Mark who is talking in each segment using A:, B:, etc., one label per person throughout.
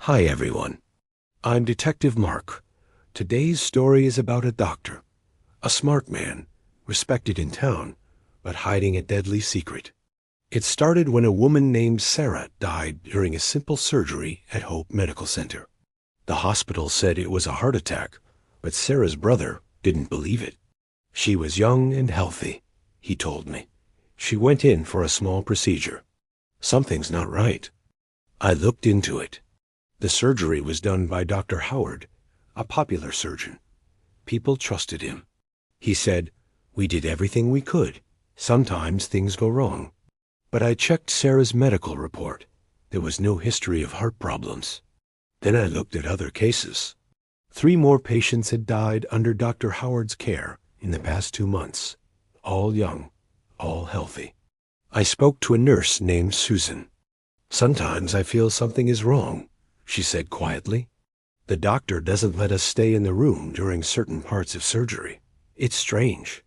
A: Hi everyone, I'm Detective Mark. Today's story is about a doctor, a smart man, respected in town, but hiding a deadly secret. It started when a woman named Sarah died during a simple surgery at Hope Medical Center. The hospital said it was a heart attack, but Sarah's brother didn't believe it. She was young and healthy, he told me. She went in for a small procedure. Something's not right. I looked into it. The surgery was done by Dr. Howard, a popular surgeon. People trusted him. He said, "We did everything we could. Sometimes things go wrong." But I checked Sarah's medical report. There was no history of heart problems. Then I looked at other cases. 3 more patients had died under Dr. Howard's care in the past 2 months. All young, all healthy. I spoke to a nurse named Susan. "Sometimes I feel something is wrong," she said quietly. "The doctor doesn't let us stay in the room during certain parts of surgery. It's strange."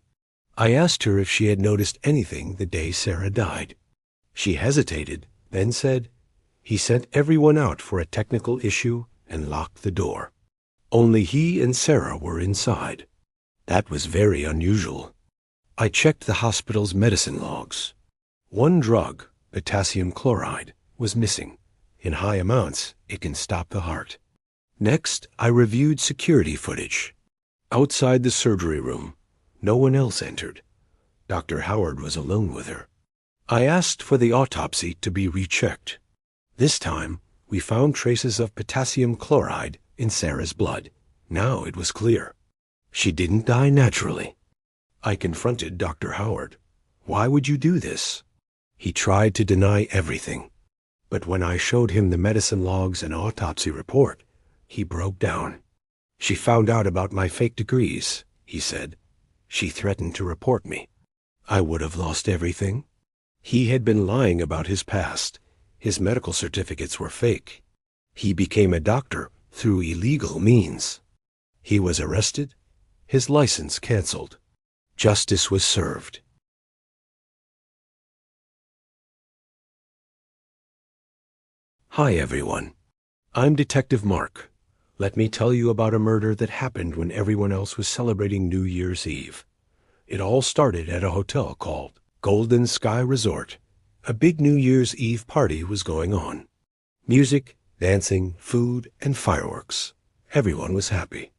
A: I asked her if she had noticed anything the day Sarah died. She hesitated, then said, "He sent everyone out for a technical issue and locked the door. Only he and Sarah were inside. That was very unusual." I checked the hospital's medicine logs. One drug, potassium chloride, was missing. In high amounts, it can stop the heart. Next, I reviewed security footage. Outside the surgery room, no one else entered. Dr. Howard was alone with her. I asked for the autopsy to be rechecked. This time, we found traces of potassium chloride in Sarah's blood. Now it was clear. She didn't die naturally. I confronted Dr. Howard. "Why would you do this?" He tried to deny everything. But when I showed him the medicine logs and autopsy report, he broke down. "She found out about my fake degrees," he said. "She threatened to report me. I would have lost everything." He had been lying about his past. His medical certificates were fake. He became a doctor through illegal means. He was arrested, his license canceled. Justice was served. Hi everyone, I'm Detective Mark. Let me tell you about a murder that happened when everyone else was celebrating New Year's Eve. It all started at a hotel called Golden Sky Resort. A big New Year's Eve party was going on. Music, dancing, food, and fireworks. Everyone was happy.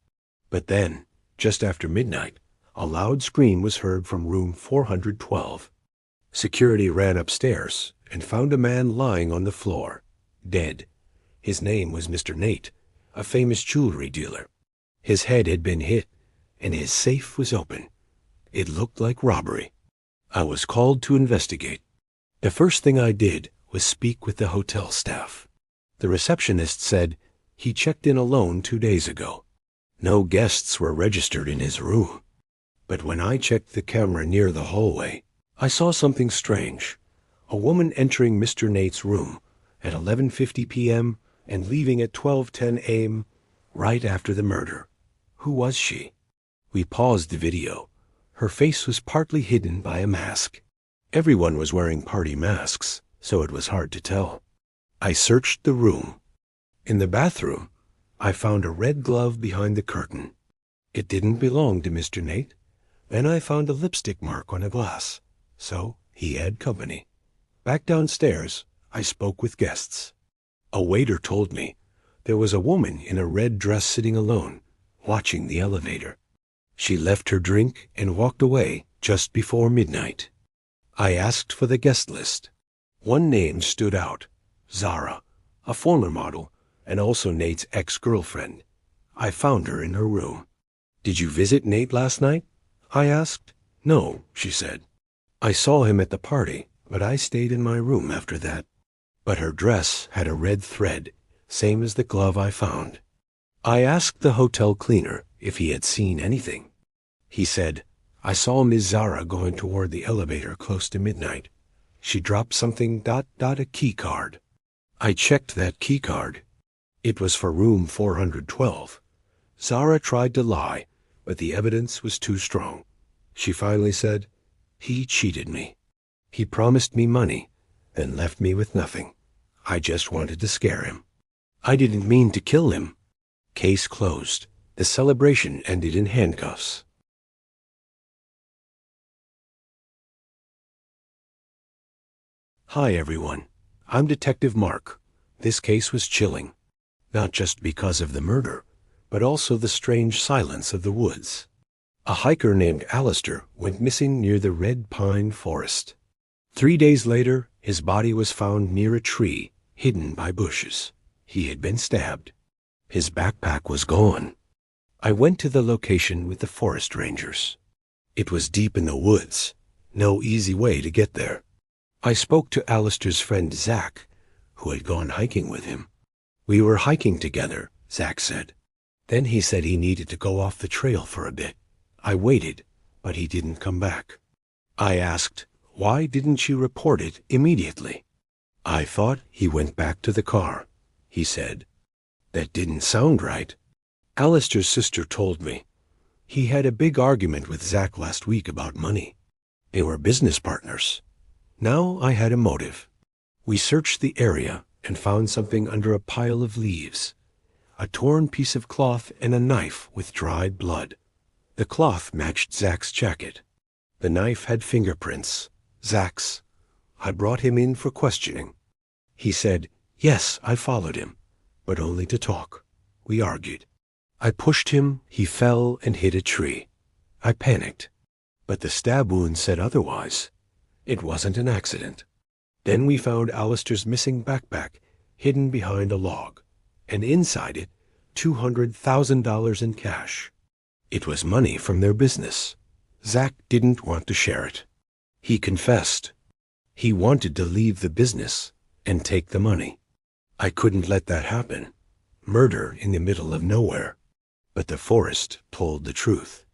A: But then, just after midnight, a loud scream was heard from room 412. Security ran upstairs and found a man lying on the floor, dead. His name was Mr. Nate, a famous jewelry dealer. His head had been hit, and his safe was open. It looked like robbery. I was called to investigate. The first thing I did was speak with the hotel staff. The receptionist said he checked in alone 2 days ago. No guests were registered in his room. But when I checked the camera near the hallway, I saw something strange. A woman entering Mr. Nate's room at 11:50 p.m. and leaving at 12:10 a.m. right after the murder. Who was she? We paused the video. Her face was partly hidden by a mask. Everyone was wearing party masks, so it was hard to tell. I searched the room. In the bathroom, I found a red glove behind the curtain. It didn't belong to Mr. Nate. Then I found a lipstick mark on a glass, so he had company. Back downstairs, I spoke with guests. A waiter told me there was a woman in a red dress sitting alone, watching the elevator. She left her drink and walked away just before midnight. I asked for the guest list. One name stood out, Zara, a former model and also Nate's ex-girlfriend. I found her in her room. "Did you visit Nate last night?" I asked. "No," she said. "I saw him at the party, but I stayed in my room after that." But her dress had a red thread, same as the glove I found. I asked the hotel cleaner if he had seen anything. He said, "I saw Ms. Zara going toward the elevator close to midnight. She dropped something ... a key card." I checked that key card. It was for room 412. Zara tried to lie, but the evidence was too strong. She finally said, "He cheated me. He promised me money, then left me with nothing. I just wanted to scare him." I didn't mean to kill him. Case closed. The celebration ended in handcuffs. Hi, everyone. I'm Detective Mark. This case was chilling, not just because of the murder, but also the strange silence of the woods. A hiker named Allister went missing near the Red Pine Forest. 3 days later, his body was found near a tree, hidden by bushes. He had been stabbed. His backpack was gone. I went to the location with the forest rangers. It was deep in the woods. No easy way to get there. I spoke to Allister's friend Zach, who had gone hiking with him. We were hiking together, Zach said. Then he said he needed to go off the trail for a bit. I waited, but he didn't come back. I asked, why didn't you report it immediately? I thought he went back to the car, he said. That didn't sound right. Allister's sister told me. He had a big argument with Zach last week about money. They were business partners. Now I had a motive. We searched the area and found something under a pile of leaves. A torn piece of cloth and a knife with dried blood. The cloth matched Zach's jacket. The knife had fingerprints. Zach's. I brought him in for questioning. He said, yes, I followed him, but only to talk. We argued. I pushed him, he fell and hit a tree. I panicked, but the stab wound said otherwise. It wasn't an accident. Then we found Allister's missing backpack hidden behind a log, and inside it, $200,000 in cash. It was money from their business. Zach didn't want to share it. He confessed. He wanted to leave the business and take the money. I couldn't let that happen. Murder in the middle of nowhere. But the forest told the truth.